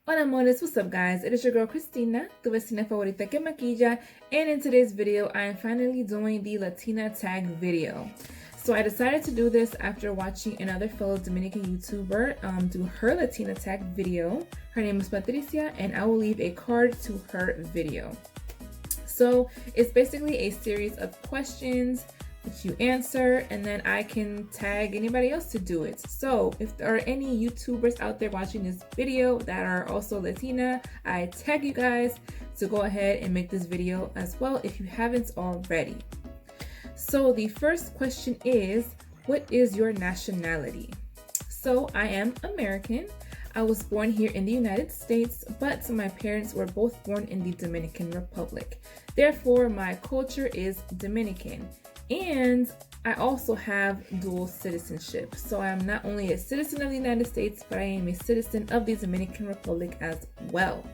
Hola amores, what's up guys? It is your girl Christina, tu vecina favorita que maquilla, and in today's video I am finally doing the Latina tag video. So I decided to do this after watching another fellow Dominican YouTuber do her Latina tag video. Her name is Patricia and I will leave a card to her video. So it's basically a series of questions that you answer, and then I can tag anybody else to do it. So if there are any YouTubers out there watching this video that are also Latina, I tag you guys to go ahead and make this video as well if you haven't already. So the first question is, what is your nationality? So I am American. I was born here in the United States, but my parents were both born in the Dominican Republic. Therefore, my culture is Dominican. And I also have dual citizenship. So I am not only a citizen of the United States, but I am a citizen of the Dominican Republic as well.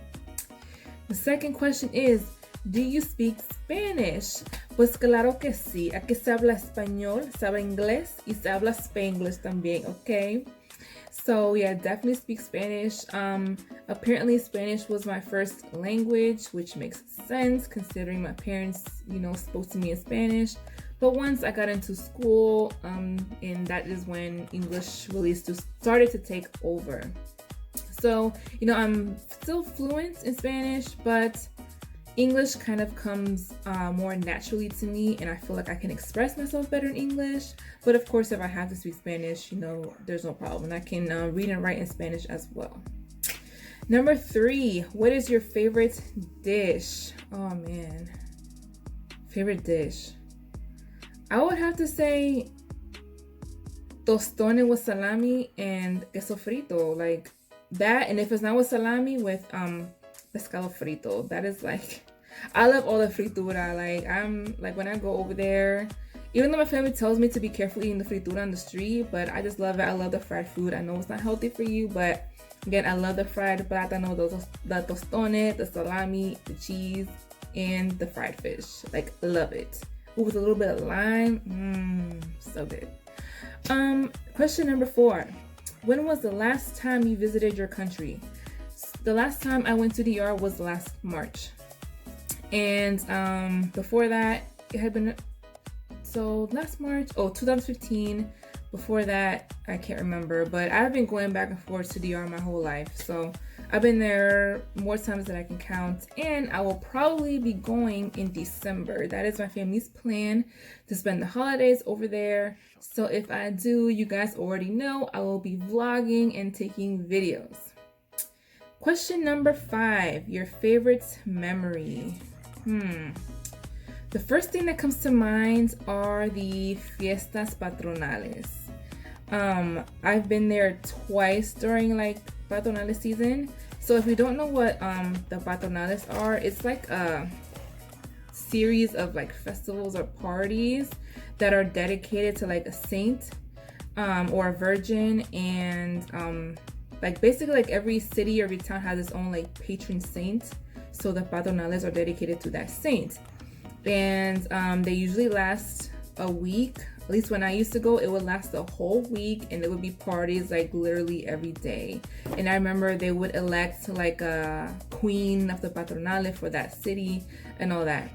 The second question is, do you speak Spanish? Pues claro que sí. Aquí se habla español, se habla inglés y se habla Spanglish también, okay? So yeah, definitely speak Spanish. Apparently Spanish was my first language, which makes sense considering my parents, spoke to me in Spanish. But once I got into school, and that is when English really started to take over. So, I'm still fluent in Spanish, but English kind of comes more naturally to me, and I feel like I can express myself better in English. But of course, if I have to speak Spanish, there's no problem. I can read and write in Spanish as well. Number 3, what is your favorite dish? Oh man, favorite dish. I would have to say tostones with salami and queso frito, like that. And if it's not with salami, with pescado frito. That is like, I love all the fritura. Like I'm like, when I go over there, even though my family tells me to be careful eating the fritura on the street, but I just love it. I love the fried food. I know it's not healthy for you, but again, I love the fried plátano, the tostones, the salami, the cheese, and the fried fish. Like, love it. Ooh, with a little bit of lime, so good. Question number 4. When was the last time you visited your country? The last time I went to DR was last March. And before that, it had been, so last March, 2015. Before that, I can't remember, but I've been going back and forth to DR my whole life. So I've been there more times than I can count, and I will probably be going in December. That is my family's plan, to spend the holidays over there. So if I do, you guys already know, I will be vlogging and taking videos. Question number 5, your favorite memory. The first thing that comes to mind are the fiestas patronales. I've been there twice during like patronales season. So if you don't know what the patronales are, it's like a series of like festivals or parties that are dedicated to like a saint or a virgin, and like basically like every city or every town has its own like patron saint. So the patronales are dedicated to that saint, and they usually last a week. At least when I used to go, it would last a whole week, and there would be parties like literally every day. And I remember they would elect like a queen of the patronale for that city and all that.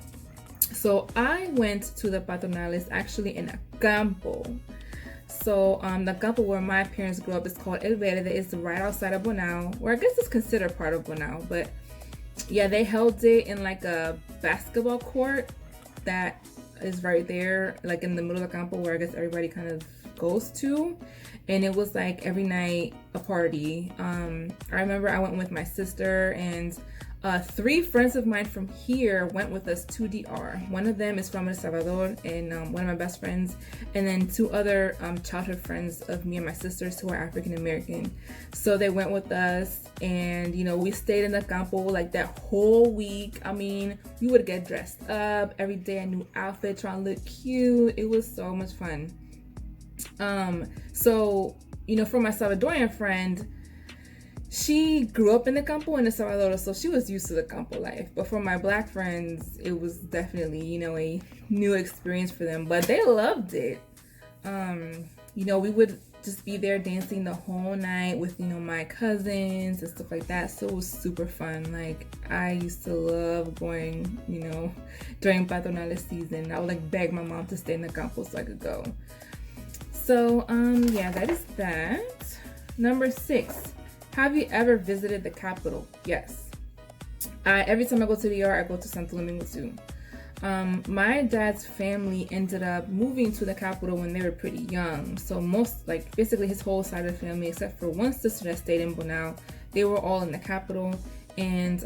So I went to the patronales actually in a campo. So the campo where my parents grew up is called El Verde. It's right outside of Bonao, or I guess it's considered part of Bonao. But yeah, they held it in like a basketball court that is right there, like in the middle of the campo, where I guess everybody kind of goes to. And it was like every night a party. I remember I went with my sister, and 3 friends of mine from here went with us to DR. One of them is from El Salvador, and one of my best friends, and then 2 other childhood friends of me and my sisters who are African American. So they went with us, and we stayed in the campo like that whole week. I mean, we would get dressed up every day, a new outfit, trying to look cute. It was so much fun. So for my Salvadorian friend, she grew up in the campo in El Salvador, so she was used to the campo life. But for my black friends, it was definitely, a new experience for them. But they loved it. We would just be there dancing the whole night with, you know, my cousins and stuff like that. So it was super fun. Like, I used to love going, you know, during Patronales season. I would like beg my mom to stay in the campo so I could go. So yeah, that is that. Number 6, have you ever visited the capital? Yes. Every time I go to the DR, I go to Santo Domingo too. My dad's family ended up moving to the capital when they were pretty young. So most, like basically his whole side of the family, except for one sister that stayed in Bonao, they were all in the capital. And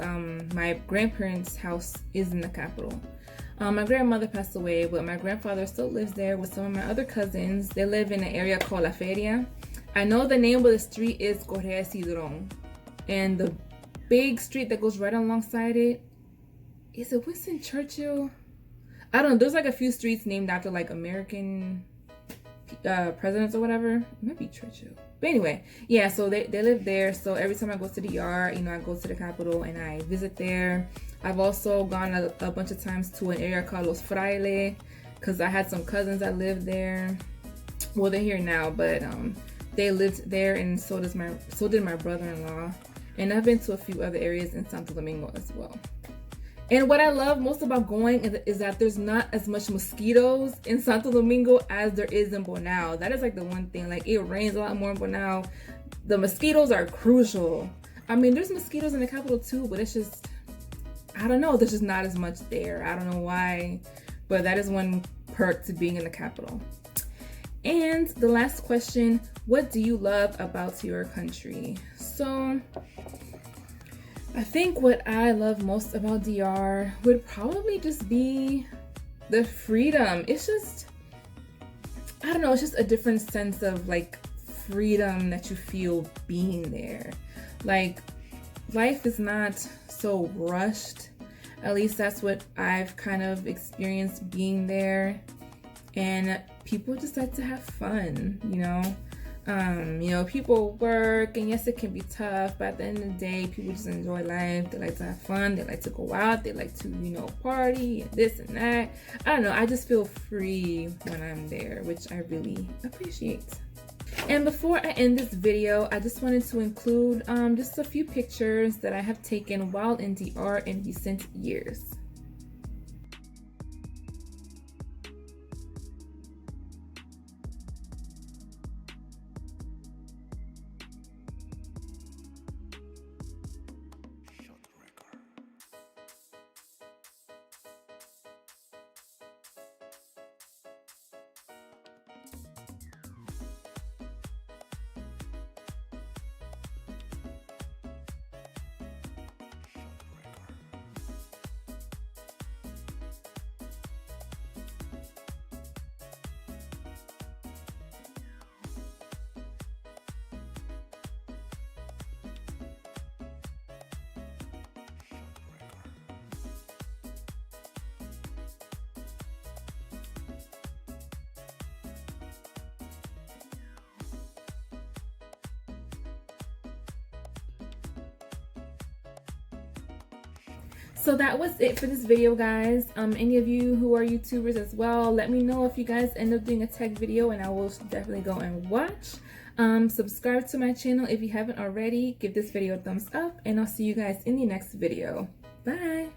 my grandparents' house is in the capital. My grandmother passed away, but my grandfather still lives there with some of my other cousins. They live in an area called La Feria. I know the name of the street is Correa Cidron. And the big street that goes right alongside it, is it Winston Churchill? I don't know. There's like a few streets named after like American presidents or whatever. It might be Churchill. But anyway, yeah, so they live there. So every time I go to the DR, you know, I go to the capital and I visit there. I've also gone a bunch of times to an area called Los Frailes because I had some cousins that lived there. Well, they're here now, but they lived there, and so did my brother-in-law. And I've been to a few other areas in Santo Domingo as well. And what I love most about going is that there's not as much mosquitoes in Santo Domingo as there is in Bonao. That is like the one thing. Like, it rains a lot more in Bonao. The mosquitoes are crucial. I mean, there's mosquitoes in the capital too, but it's just, I don't know, there's just not as much there. I don't know why, but that is one perk to being in the capital. And the last question, what do you love about your country? So I think what I love most about DR would probably just be the freedom. It's just, I don't know, it's just a different sense of like freedom that you feel being there. Like, life is not so rushed. At least that's what I've kind of experienced being there. And people just like to have fun, you know? You know, people work, and yes, it can be tough, but at the end of the day, people just enjoy life. They like to have fun. They like to go out. They like to, you know, party and this and that. I don't know. I just feel free when I'm there, which I really appreciate. And before I end this video, I just wanted to include just a few pictures that I have taken while in DR in recent years. So that was it for this video, guys. Any of you who are YouTubers as well, let me know if you guys end up doing a tech video, and I will definitely go and watch. Subscribe to my channel if you haven't already. Give this video a thumbs up, and I'll see you guys in the next video. Bye!